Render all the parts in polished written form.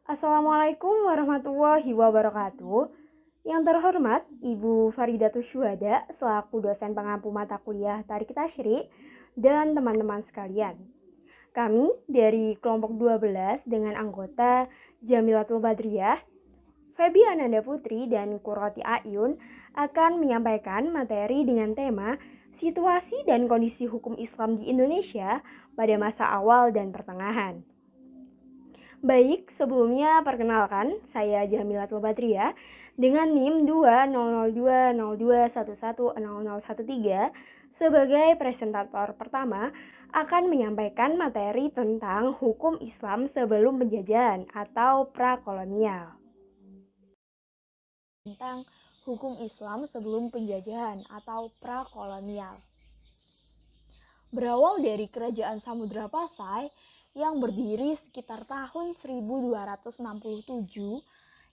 Assalamualaikum warahmatullahi wabarakatuh. Yang terhormat Ibu Faridatus Syuhada selaku dosen pengampu mata kuliah Tarik Tasyrik dan teman-teman sekalian. Kami dari kelompok 12 dengan anggota Jamilatul Badriyah, Febi Ananda Putri dan Qurrati Ayun akan menyampaikan materi dengan tema situasi dan kondisi hukum Islam di Indonesia pada masa awal dan pertengahan. Baik, sebelumnya perkenalkan, saya Jamilatul Badriyah dengan NIM 2002021100013 sebagai presentator pertama akan menyampaikan materi tentang hukum Islam sebelum penjajahan atau prakolonial. Tentang hukum Islam sebelum penjajahan atau prakolonial. Berawal dari kerajaan Samudra Pasai yang berdiri sekitar tahun 1267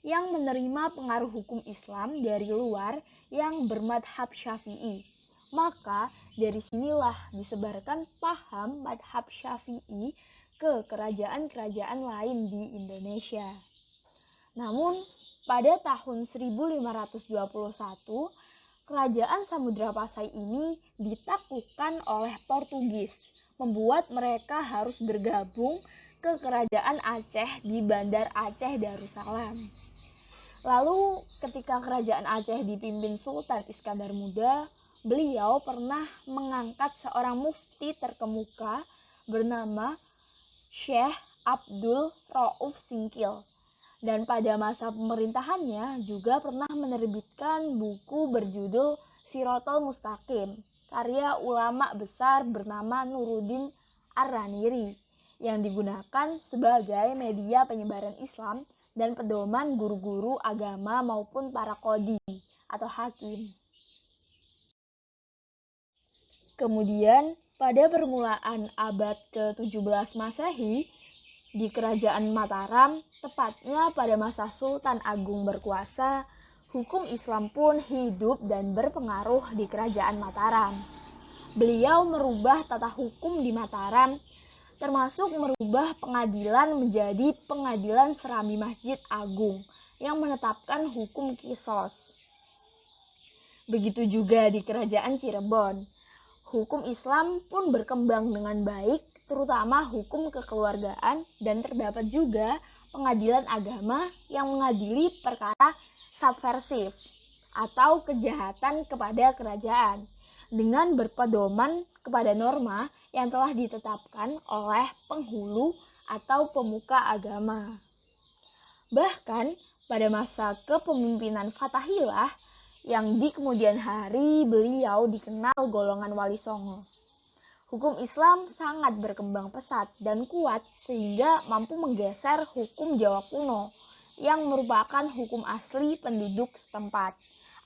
yang menerima pengaruh hukum Islam dari luar yang bermadhab Syafi'i. Maka dari sinilah disebarkan paham madhab Syafi'i ke kerajaan-kerajaan lain di Indonesia. Namun pada tahun 1521 kerajaan Samudra Pasai ini ditaklukkan oleh Portugis, membuat mereka harus bergabung ke kerajaan Aceh di Bandar Aceh Darussalam. Lalu ketika kerajaan Aceh dipimpin Sultan Iskandar Muda, beliau pernah mengangkat seorang mufti terkemuka bernama Syekh Abdul Rauf Singkil. Dan pada masa pemerintahannya juga pernah menerbitkan buku berjudul Sirotol Mustaqim, karya ulama besar bernama Nuruddin Ar-Raniri, yang digunakan sebagai media penyebaran Islam dan pedoman guru-guru agama maupun para qadhi atau hakim. Kemudian pada permulaan abad ke-17 Masehi, di Kerajaan Mataram, tepatnya pada masa Sultan Agung berkuasa, hukum Islam pun hidup dan berpengaruh di Kerajaan Mataram. Beliau merubah tata hukum di Mataram, termasuk merubah pengadilan menjadi pengadilan Serambi Masjid Agung yang menetapkan hukum qisas. Begitu juga di Kerajaan Cirebon. Hukum Islam pun berkembang dengan baik, terutama hukum kekeluargaan, dan terdapat juga pengadilan agama yang mengadili perkara subversif atau kejahatan kepada kerajaan dengan berpedoman kepada norma yang telah ditetapkan oleh penghulu atau pemuka agama. Bahkan pada masa kepemimpinan Fatahillah, yang di kemudian hari beliau dikenal golongan Wali Songo. Hukum Islam sangat berkembang pesat dan kuat sehingga mampu menggeser hukum Jawa kuno yang merupakan hukum asli penduduk setempat,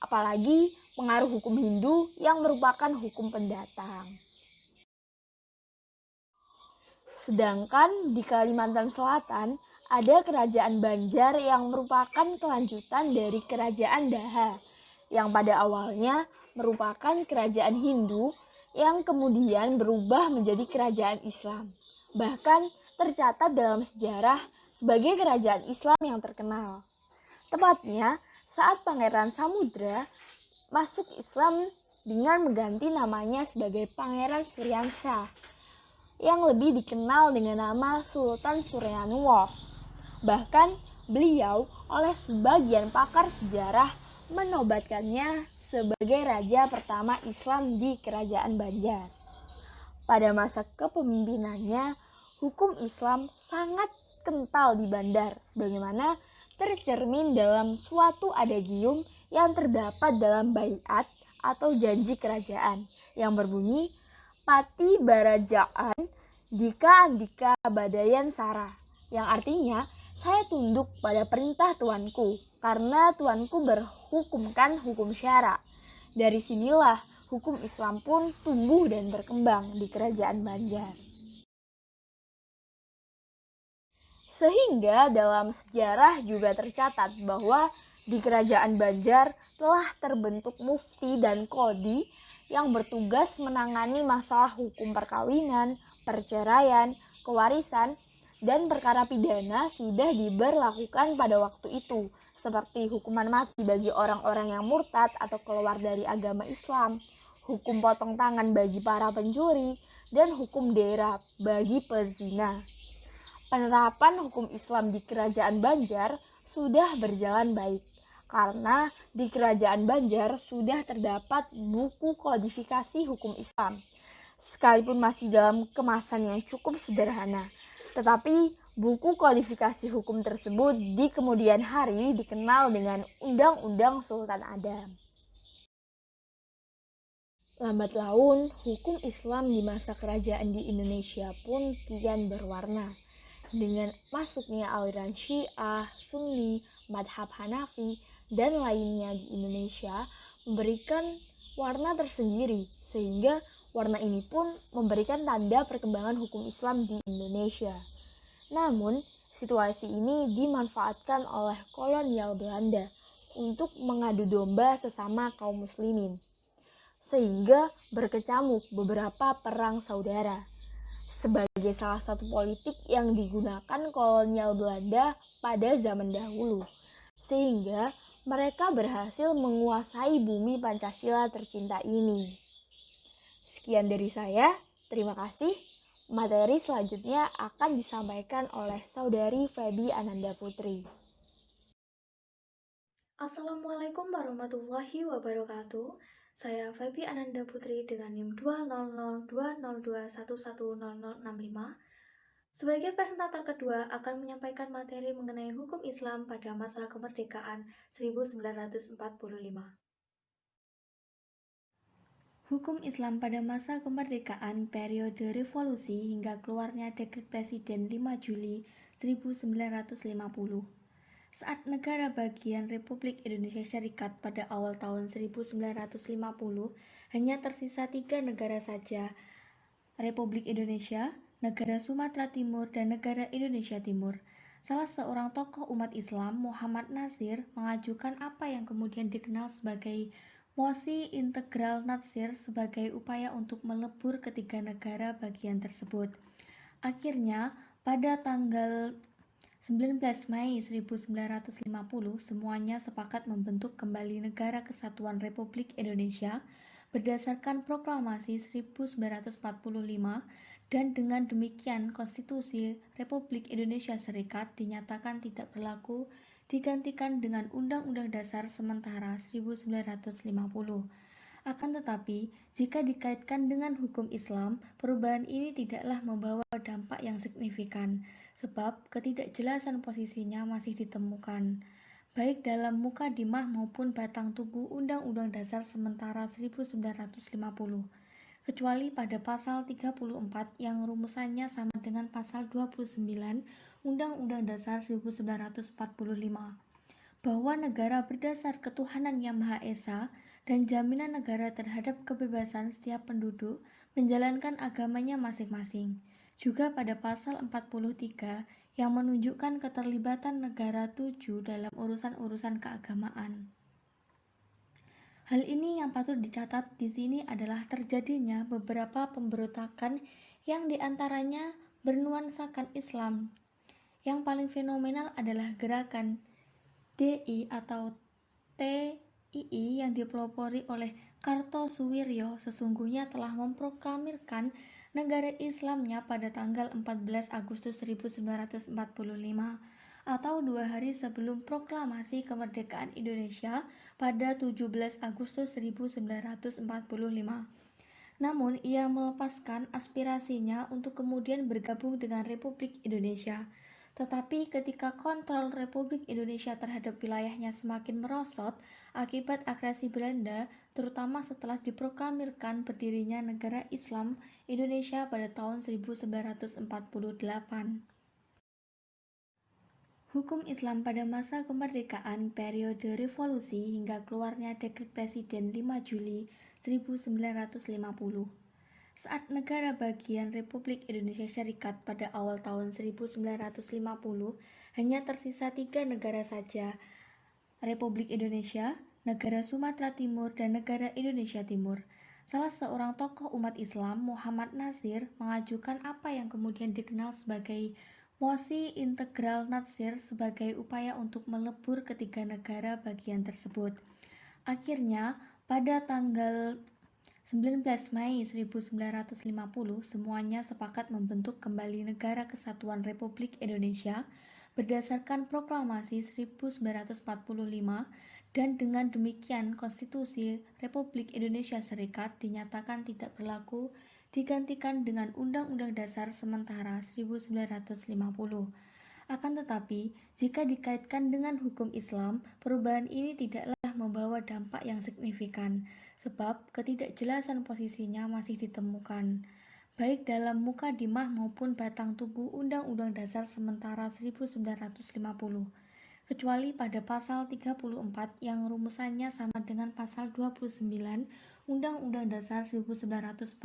apalagi pengaruh hukum Hindu yang merupakan hukum pendatang. Sedangkan di Kalimantan Selatan ada Kerajaan Banjar yang merupakan kelanjutan dari Kerajaan Daha, yang pada awalnya merupakan kerajaan Hindu yang kemudian berubah menjadi kerajaan Islam. Bahkan tercatat dalam sejarah sebagai kerajaan Islam yang terkenal. Tepatnya saat Pangeran Samudra masuk Islam dengan mengganti namanya sebagai Pangeran Suryansyah, yang lebih dikenal dengan nama Sultan Suryanuwuh. Bahkan beliau oleh sebagian pakar sejarah menobatkannya sebagai raja pertama Islam di Kerajaan Banjar. Pada masa kepemimpinannya, hukum Islam sangat kental di Bandar, sebagaimana tercermin dalam suatu adagium yang terdapat dalam baiat atau janji kerajaan yang berbunyi Pati Barajaan Dika Andika Badayan Sara, yang artinya saya tunduk pada perintah tuanku, karena tuanku berhukumkan hukum syara. Dari sinilah hukum Islam pun tumbuh dan berkembang di Kerajaan Banjar. Sehingga dalam sejarah juga tercatat bahwa di Kerajaan Banjar telah terbentuk mufti dan qadhi yang bertugas menangani masalah hukum perkawinan, perceraian, kewarisan, dan perkara pidana sudah diberlakukan pada waktu itu, seperti hukuman mati bagi orang-orang yang murtad atau keluar dari agama Islam, hukum potong tangan bagi para pencuri, dan hukum dera bagi pezina. Penerapan hukum Islam di Kerajaan Banjar sudah berjalan baik, karena di Kerajaan Banjar sudah terdapat buku kodifikasi hukum Islam, sekalipun masih dalam kemasan yang cukup sederhana. Tetapi buku kodifikasi hukum tersebut di kemudian hari dikenal dengan Undang-Undang Sultan Adam. Lambat laun, hukum Islam di masa kerajaan di Indonesia pun kian berwarna. Dengan masuknya aliran Syiah, Sunni, Madhab Hanafi, dan lainnya di Indonesia memberikan warna tersendiri, sehingga warna ini pun memberikan tanda perkembangan hukum Islam di Indonesia. Namun, situasi ini dimanfaatkan oleh kolonial Belanda untuk mengadu domba sesama kaum muslimin, sehingga berkecamuk beberapa perang saudara. Sebagai salah satu politik yang digunakan kolonial Belanda pada zaman dahulu, sehingga mereka berhasil menguasai bumi Pancasila tercinta ini. Sekian dari saya, terima kasih. Materi selanjutnya akan disampaikan oleh Saudari Feby Ananda Putri. Assalamualaikum warahmatullahi wabarakatuh. Saya Feby Ananda Putri dengan NIM 2002021100065. Sebagai presentator kedua akan menyampaikan materi mengenai hukum Islam pada masa kemerdekaan 1945. Hukum Islam pada masa kemerdekaan periode revolusi hingga keluarnya Dekret Presiden 5 Juli 1950. Saat negara bagian Republik Indonesia Serikat pada awal tahun 1950, hanya tersisa 3 negara saja, Republik Indonesia, negara Sumatera Timur, dan negara Indonesia Timur. Salah seorang tokoh umat Islam, Muhammad Nasir, mengajukan apa yang kemudian dikenal sebagai mosi integral Natsir sebagai upaya untuk melebur ketiga negara bagian tersebut. Akhirnya, pada tanggal 19 Mei 1950, semuanya sepakat membentuk kembali Negara Kesatuan Republik Indonesia berdasarkan Proklamasi 1945, dan dengan demikian Konstitusi Republik Indonesia Serikat dinyatakan tidak berlaku, digantikan dengan Undang-Undang Dasar Sementara 1950. Akan tetapi, jika dikaitkan dengan hukum Islam, perubahan ini tidaklah membawa dampak yang signifikan, sebab ketidakjelasan posisinya masih ditemukan, baik dalam mukadimah maupun batang tubuh Undang-Undang Dasar Sementara 1950, kecuali pada pasal 34 yang rumusannya sama dengan pasal 29 Undang-Undang Dasar 1945, bahwa negara berdasar ketuhanan yang Maha Esa dan jaminan negara terhadap kebebasan setiap penduduk menjalankan agamanya masing-masing. Juga pada pasal 43 yang menunjukkan keterlibatan negara tujuh dalam urusan-urusan keagamaan. Hal ini yang patut dicatat di sini adalah terjadinya beberapa pemberontakan yang diantaranya bernuansakan Islam. Yang paling fenomenal adalah gerakan DI atau TII yang dipelopori oleh Kartosuwiryo sesungguhnya telah memproklamirkan negara Islamnya pada tanggal 14 Agustus 1945 atau 2 hari sebelum proklamasi kemerdekaan Indonesia pada 17 Agustus 1945. Namun ia melepaskan aspirasinya untuk kemudian bergabung dengan Republik Indonesia. Tetapi ketika kontrol Republik Indonesia terhadap wilayahnya semakin merosot akibat agresi Belanda, terutama setelah diproklamirkan berdirinya negara Islam Indonesia pada tahun 1948. Hukum Islam pada masa kemerdekaan periode revolusi hingga keluarnya Dekret Presiden 5 Juli 1950. Saat negara bagian Republik Indonesia Serikat pada awal tahun 1950, hanya tersisa 3 negara saja, Republik Indonesia, negara Sumatera Timur, dan negara Indonesia Timur. Salah seorang tokoh umat Islam, Muhammad Nasir, mengajukan apa yang kemudian dikenal sebagai mosi integral Natsir sebagai upaya untuk melebur ketiga negara bagian tersebut. Akhirnya, pada tanggal 19 Mei 1950, semuanya sepakat membentuk kembali Negara Kesatuan Republik Indonesia berdasarkan Proklamasi 1945, dan dengan demikian Konstitusi Republik Indonesia Serikat dinyatakan tidak berlaku, digantikan dengan Undang-Undang Dasar Sementara 1950. Akan tetapi, jika dikaitkan dengan hukum Islam, perubahan ini tidaklah membawa dampak yang signifikan, sebab ketidakjelasan posisinya masih ditemukan, baik dalam mukadimah maupun batang tubuh Undang-Undang Dasar Sementara 1950, kecuali pada pasal 34 yang rumusannya sama dengan pasal 29 Undang-Undang Dasar 1945,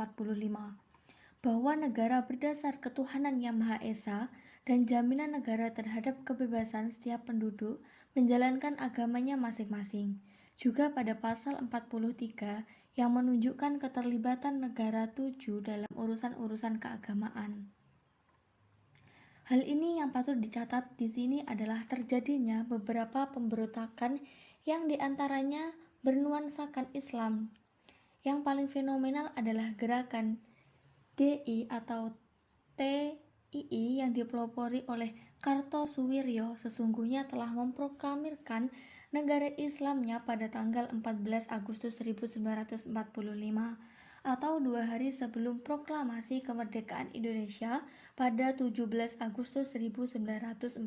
bahwa negara berdasar ketuhanan yang Maha Esa dan jaminan negara terhadap kebebasan setiap penduduk menjalankan agamanya masing-masing. Juga pada pasal 43 yang menunjukkan keterlibatan negara tuju dalam urusan-urusan keagamaan. Hal ini yang patut dicatat di sini adalah terjadinya beberapa pemberontakan yang diantaranya bernuansakan Islam. Yang paling fenomenal adalah gerakan DI atau TII yang dipelopori oleh Kartosuwiryo sesungguhnya telah memproklamirkan negara Islamnya pada tanggal 14 Agustus 1945 atau 2 hari sebelum proklamasi kemerdekaan Indonesia pada 17 Agustus 1945.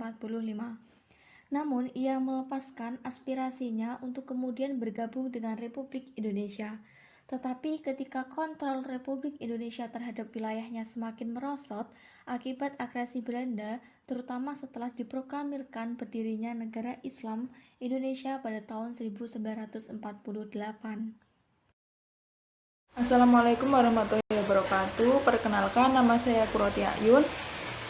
Namun, ia melepaskan aspirasinya untuk kemudian bergabung dengan Republik Indonesia. Tetapi ketika kontrol Republik Indonesia terhadap wilayahnya semakin merosot akibat agresi Belanda, terutama setelah diproklamirkan berdirinya negara Islam Indonesia pada tahun 1948. Assalamualaikum warahmatullahi wabarakatuh. Perkenalkan, nama saya Kuroti Ayun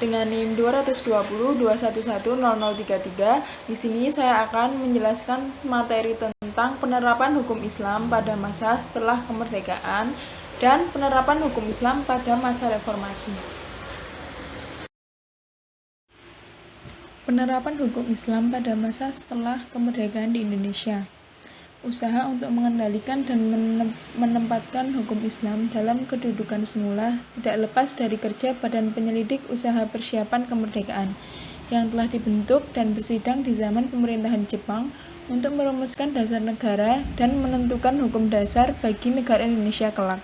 dengan NIM 22021100033. Di sini saya akan menjelaskan materi tentang penerapan hukum Islam pada masa setelah kemerdekaan dan penerapan hukum Islam pada masa reformasi. Penerapan hukum Islam pada masa setelah kemerdekaan di Indonesia. Usaha untuk mengendalikan dan menempatkan hukum Islam dalam kedudukan semula tidak lepas dari kerja Badan Penyelidik Usaha Persiapan Kemerdekaan yang telah dibentuk dan bersidang di zaman pemerintahan Jepang untuk merumuskan dasar negara dan menentukan hukum dasar bagi negara Indonesia kelak.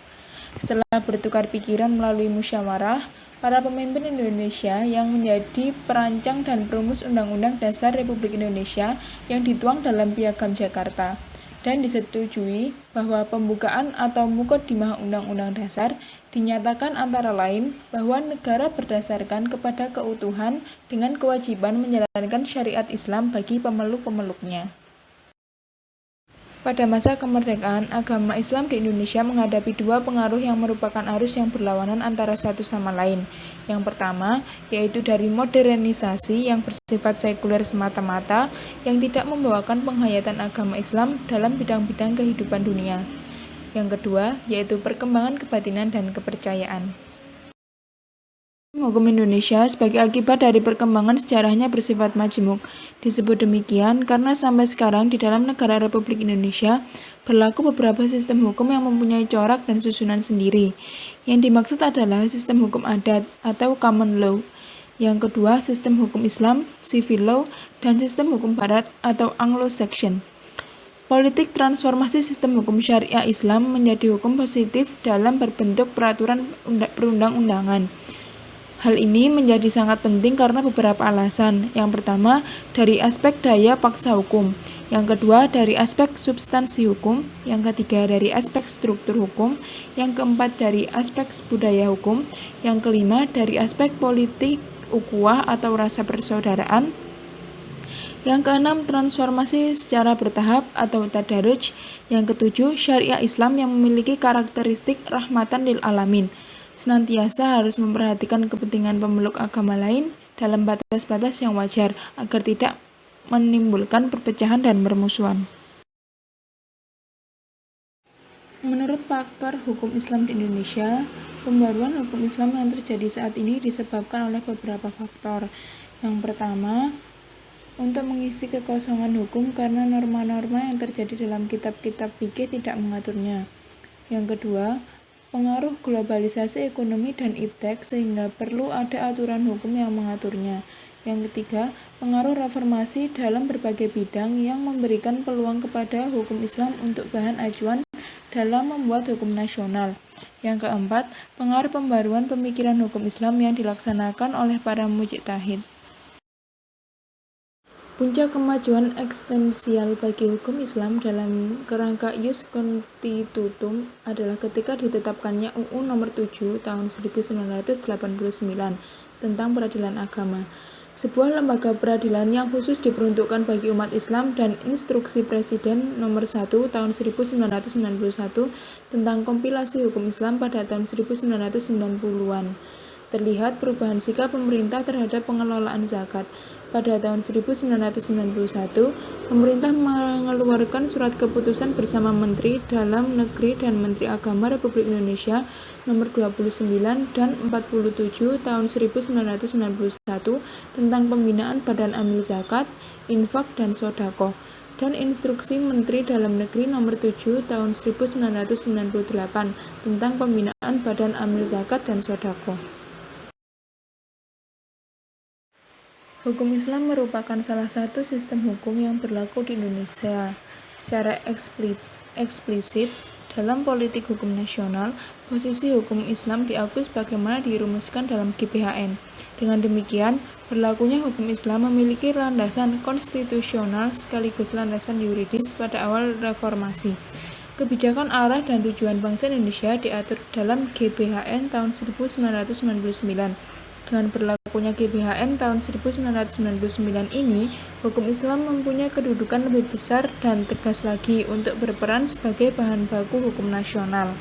Setelah bertukar pikiran melalui musyawarah, para pemimpin Indonesia yang menjadi perancang dan perumus Undang-Undang Dasar Republik Indonesia yang dituang dalam Piagam Jakarta dan disetujui bahwa pembukaan atau mukodimah Undang-Undang Dasar dinyatakan antara lain bahwa negara berdasarkan kepada keutuhan dengan kewajiban menjalankan syariat Islam bagi pemeluk-pemeluknya. Pada masa kemerdekaan, agama Islam di Indonesia menghadapi dua pengaruh yang merupakan arus yang berlawanan antara satu sama lain. Yang pertama, yaitu dari modernisasi yang bersifat sekuler semata-mata, yang tidak membawakan penghayatan agama Islam dalam bidang-bidang kehidupan dunia. Yang kedua, yaitu perkembangan kebatinan dan kepercayaan. Hukum Indonesia sebagai akibat dari perkembangan sejarahnya bersifat majmuk. Disebut demikian karena sampai sekarang di dalam negara Republik Indonesia berlaku beberapa sistem hukum yang mempunyai corak dan susunan sendiri. Yang dimaksud adalah sistem hukum adat atau common law. Yang kedua, sistem hukum Islam, civil law, dan sistem hukum barat atau Anglo-Saxon. Politik transformasi sistem hukum syariah Islam menjadi hukum positif dalam berbentuk peraturan perundang-undangan. Hal ini menjadi sangat penting karena beberapa alasan. Yang pertama, dari aspek daya paksa hukum. Yang kedua, dari aspek substansi hukum. Yang ketiga, dari aspek struktur hukum. Yang keempat, dari aspek budaya hukum. Yang kelima, dari aspek politik ukhuwah atau rasa persaudaraan. Yang keenam, transformasi secara bertahap atau tadaruj. Yang ketujuh, syariah Islam yang memiliki karakteristik rahmatan lil alamin. Senantiasa harus memperhatikan kepentingan pemeluk agama lain dalam batas-batas yang wajar agar tidak menimbulkan perpecahan dan permusuhan. Menurut pakar hukum Islam di Indonesia, Pembaruan hukum Islam yang terjadi saat ini disebabkan oleh beberapa faktor. Yang pertama, untuk mengisi kekosongan hukum karena norma-norma yang terjadi dalam kitab-kitab fikih tidak mengaturnya. Yang kedua, pengaruh globalisasi ekonomi dan iptek sehingga perlu ada aturan hukum yang mengaturnya. Yang ketiga, pengaruh reformasi dalam berbagai bidang yang memberikan peluang kepada hukum Islam untuk bahan acuan dalam membuat hukum nasional. Yang keempat, pengaruh pembaruan pemikiran hukum Islam yang dilaksanakan oleh para mujtahid. Puncak kemajuan eksistensial bagi hukum Islam dalam kerangka Ius Constitutum adalah ketika ditetapkannya UU Nomor 7 Tahun 1989 tentang peradilan agama, sebuah lembaga peradilan yang khusus diperuntukkan bagi umat Islam, dan Instruksi Presiden Nomor 1 Tahun 1991 tentang kompilasi hukum Islam pada tahun 1990-an. Terlihat perubahan sikap pemerintah terhadap pengelolaan zakat. Pada tahun 1991, pemerintah mengeluarkan surat keputusan bersama Menteri Dalam Negeri dan Menteri Agama Republik Indonesia Nomor 29 dan 47 Tahun 1991 tentang pembinaan Badan Amil Zakat, Infak, dan Sodaqoh, dan Instruksi Menteri Dalam Negeri Nomor 7 Tahun 1998 tentang pembinaan Badan Amil Zakat dan Sodaqoh. Hukum Islam merupakan salah satu sistem hukum yang berlaku di Indonesia. Secara eksplisit, dalam politik hukum nasional, posisi hukum Islam diakui sebagaimana dirumuskan dalam GBHN. Dengan demikian, berlakunya hukum Islam memiliki landasan konstitusional sekaligus landasan yuridis pada awal reformasi. Kebijakan arah dan tujuan bangsa Indonesia diatur dalam GBHN tahun 1999. Dengan berlakunya GBHN tahun 1999 ini, hukum Islam mempunyai kedudukan lebih besar dan tegas lagi untuk berperan sebagai bahan baku hukum nasional.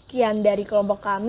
Sekian dari kelompok kami.